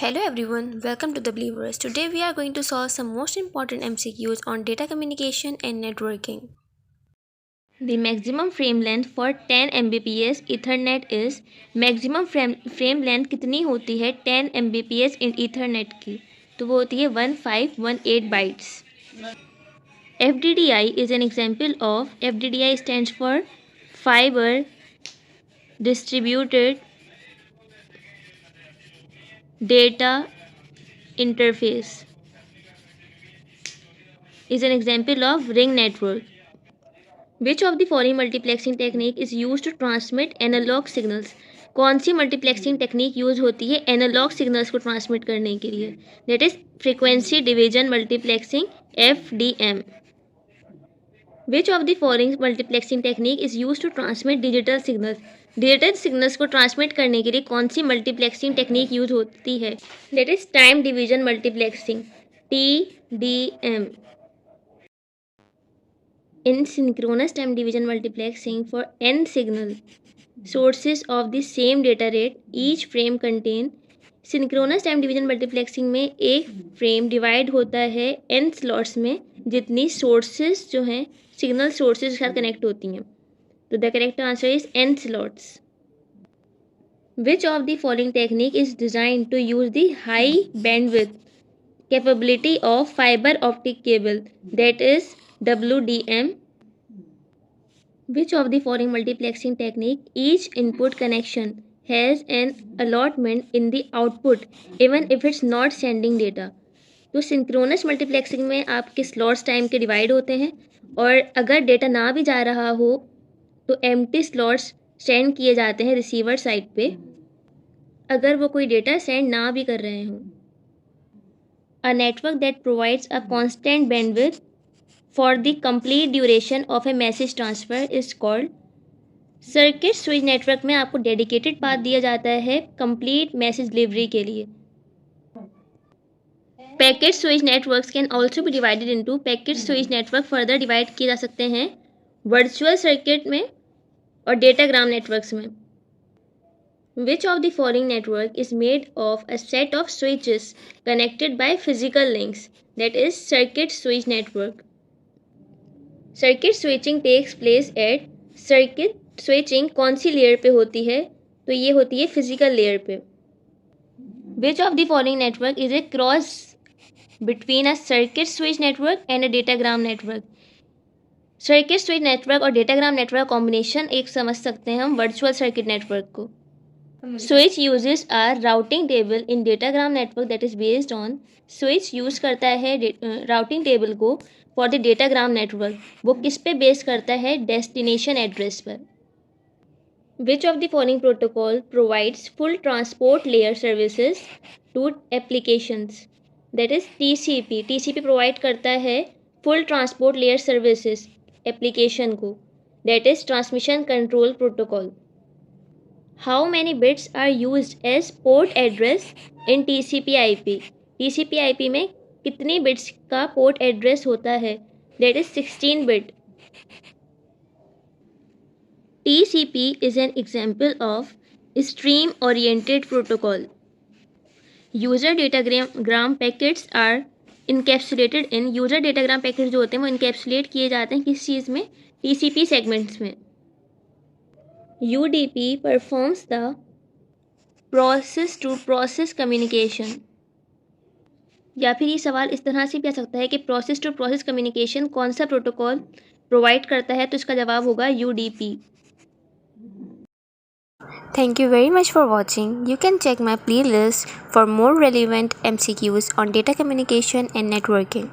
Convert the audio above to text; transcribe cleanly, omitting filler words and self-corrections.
Hello everyone, welcome to the Believers. Today we are going to solve some most important MCQs on data communication and networking. The maximum frame length for 10 Mbps Ethernet is maximum frame length कितनी होती है 10 Mbps in Ethernet की, तो वो होती है 1518 bytes. FDDI is an example of FDDI stands for Fiber Distributed Data Interface. Is an example of ring network. Which of the following multiplexing technique is used to transmit analog signals? कौन सी multiplexing technique use होती है analogue signals को transmit करने के लिए? That is frequency division multiplexing FDM. Which of the following multiplexing technique is use to transmit digital signals? Digital signals को transmit करने के लिए कौन सी मल्टीप्लेक्सिंग टेक्निक यूज होती है? That is time division multiplexing TDM. In synchronous time division multiplexing for n signal sources of the same data rate, each frame contain. Synchronous time division multiplexing में एक frame divide होता है n slots में जितनी sources जो हैं signal sources के साथ कनेक्ट होती हैं. तो the correct answer is n slots. Which of the following technique is design to use the high bandwidth capability of fibre optic cable? That is WDM. Which of the following multiplexing technique each input connection has an allotment in the output even if it's not sending data? तो synchronous multiplexing में आपके slots time के divide होते हैं और अगर data ना भी जा रहा हो तो एम्प्टी स्लॉट्स सेंड किए जाते हैं रिसीवर साइड पे अगर वो कोई डेटा सेंड ना भी कर रहे हों. A network that provides a constant bandwidth for the complete duration of a message transfer is called. Circuit switch network में आपको डेडिकेटेड पाथ दिया जाता है कंप्लीट मैसेज डिलीवरी के लिए. Packet switch networks can also be divided into. Packet switch network further divide किए जा सकते हैं वर्चुअल सर्किट में और डेटाग्राम नेटवर्क्स में. Which of the following network is made of a set of switches connected by physical links? That is circuit switch network. Circuit switching takes place at. Circuit switching कौन सी layer पे होती है? तो ये होती है फिजिकल लेयर पे. Which of the following network is a cross between a circuit switch network and a datagram network? Circuit switch network और डेटाग्राम नेटवर्क कॉम्बिनेशन एक समझ सकते हैं हम वर्चुअल सर्किट नेटवर्क को. Switch uses a routing table in datagram network that is based on. Switch use करता है routing table को फॉर द डेटाग्राम नेटवर्क. वो किस पे बेस करता है? डेस्टिनेशन एड्रेस पर. विच of the following protocol provides full transport layer services to applications? That is TCP. TCP provide करता है full transport layer services application को. That is transmission control protocol. How many bits are used as port address in TCP/IP? TCP/IP में कितनी bits का port address होता है? That is 16 bit. TCP is an example of stream oriented protocol. User datagram packets are encapsulated in. user datagram packets जो होते हैं वो encapsulate किए जाते हैं किस चीज़ में? TCP segments में. UDP performs the process to process communication. या फिर ये सवाल इस तरह से भी आ सकता है कि प्रोसेस टू प्रोसेस कम्युनिकेशन कौन सा प्रोटोकॉल प्रोवाइड करता है? तो इसका जवाब होगा UDP. Thank you very much for watching. You can check my playlist for more relevant MCQs on data communication and networking.